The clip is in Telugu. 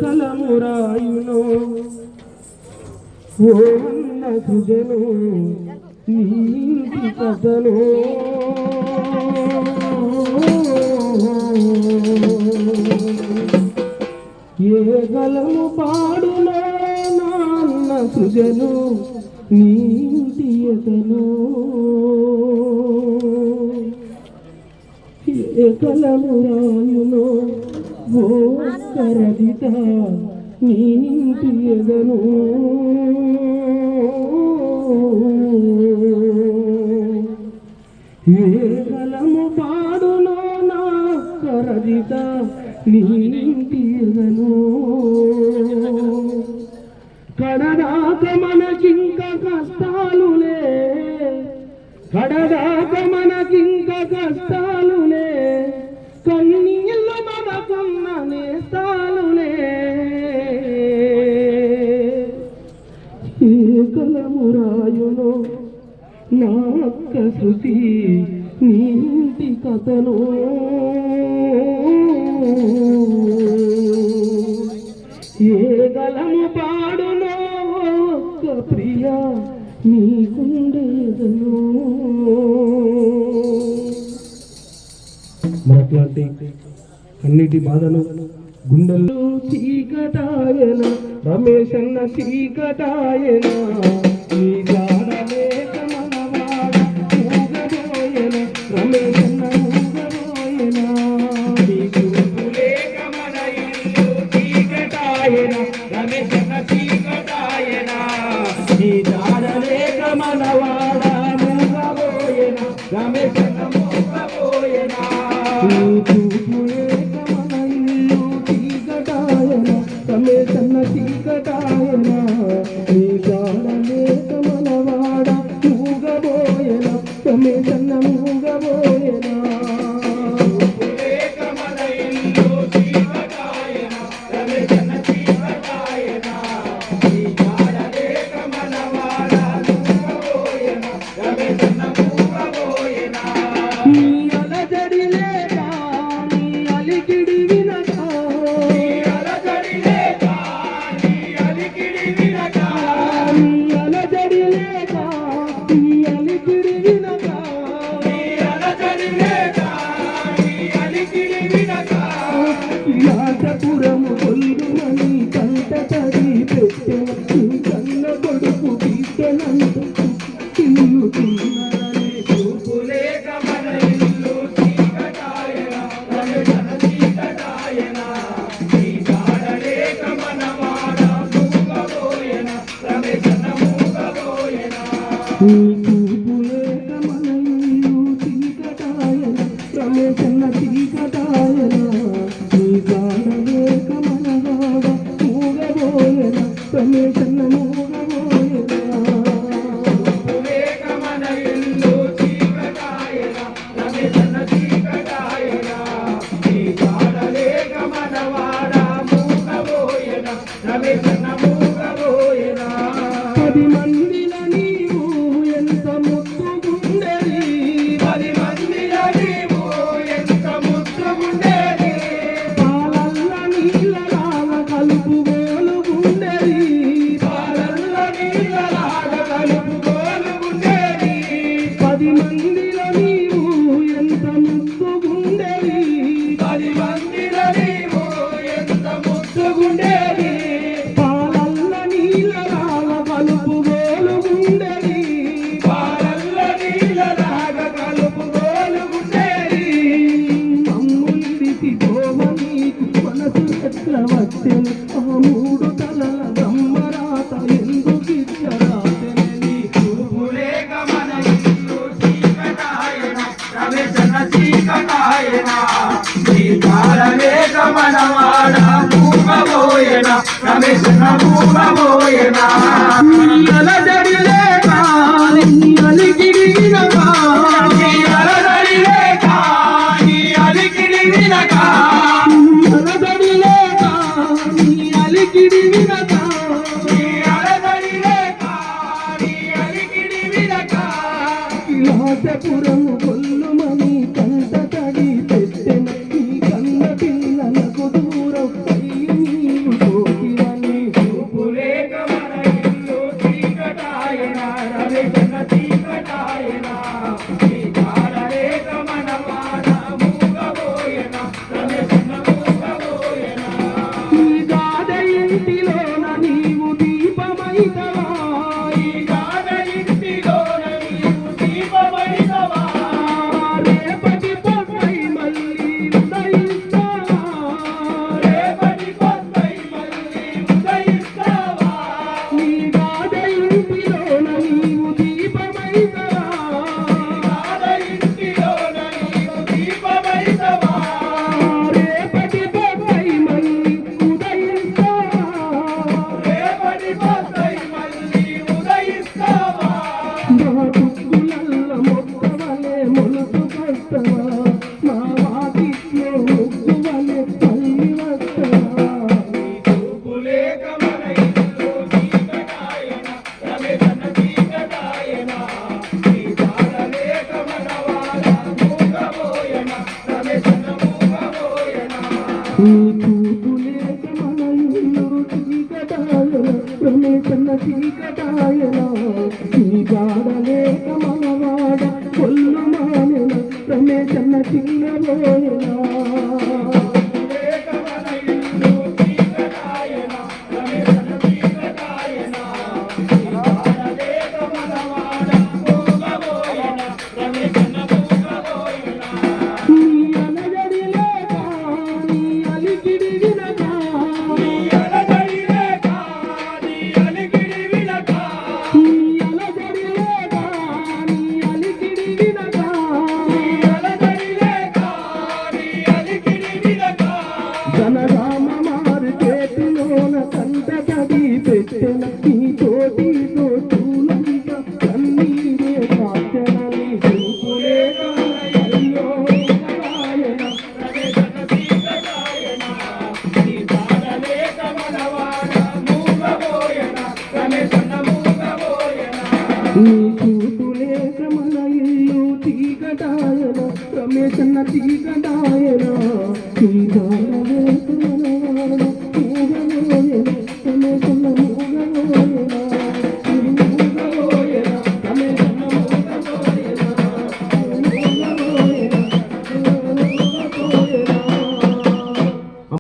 కలమురాయునో ఓ అన్న సుజను నీటి కథను ఏ గలము పాడునా నాన్న సుజను నీటి అతను ఏ కలమురాయునో ఓ కరదిత నీటి ఎదను ఏ కలము పాడునో నా కరదిత నీటి ఎదను కడదాక మనకింక కష్టాలులే కడదాక మనకింక కష్టాలులే కన్నీళ్ళు మనకున్న నేస్తాలులే ఏ కలమురాయునో నాక్క శృతి నీటి కథను ఏ గలము పాడునో ఒక్క ప్రియ నీకుండేదను మరట్లాంటి కన్నిటి బాధలు గుండెల్లో చీకటాయన రమేశన్న చీకటాయన నీ జాడలేక మనవాడ ఊగబోయన రమేశన్న ఊగబోయన నీ చూపులేక మన ఇల్లు చీకటాయన రమేశన్న చీకటాయన నీ జాడలేక మనవాడ ఊగబోయన రమేశన్న ఊగబోయన రమేశన్న చీకటాయన నీ జాడలేక మనవాడ మూగబోయన రమేశన్న మూగబోయన మన ఇల్లు చీకటాయన రమేశన్న చీకటాయన నీ జాడలేక మనవాడ మూగబోయన రమేశన్న మూగబోయన నీ అలజడి లేక నీ అలికిడి వినక పురము కొల్లుమని కంట తడి పెట్టెన కన్న కొడుకు తీర్చనంత ఇల్లు తిన్నారని చూపులేక మన ఇల్లు చీకటాయన రమేశన్న చీకటాయన నీ జాడలేక మనవాడ మూగబోయన రమేశన్న మూగబోయన నీ చూపులేక మన ఇల్లు చీకటాయన రమేశన్న చీకటాయన రమేశన్న మూగబోయన మన ఇల్లు చీకటాయన రమేశన్న చీకటాయన నీ జాడలేక మనవాడ మూగబోయన రమేశన్న మూగబోయన 10 మందిల నీవు ఎంత ముద్దుగుండెది 10 మందిల నీవు ఎంత ముద్దుగుండెది పాలల్ల నీళ్ళలాగ కలుపు మూడు తలల దమ్మరాత ఎందుకు చూపులేక మన ఇల్లు చీకటాయన రమేశన్న చీకటాయన నీ జాడలేక మనవాడ మూగబోయన రమేశన్న మూగబోయన అలజడి లేక నీ అలికిడి వినక అలజడి లేక నీ అలికిడి వినక అలజడి లేక నీ అలికిడి వినక అలజడి లేక నీ అలికిడి వినక పురము కొల్లుమని కంట తడి పెట్టెన ఈ కన్న పిల్లలకు దూరం రమేశన్న చీకటాయన నీ జాడలేక మనవాడ కొల్లు మానెన రమేశన్న చిన్నబోయన జనరామ మారు చేతిలోన కంట కడి పెట్టెన నీ తోటి తోటూలంగా కన్నీరే కాచెనని చూపులే అయ్యో నారాయణ రమేశన్న చీకటాయన నీ జాడలేక మనవాడ మూగబోయెన రమేశన్న మూగబోయెన నీ చూపులేక మన ఇల్లు చీకటాయన రమేశన్న చీకటాయన నీ జాడలేక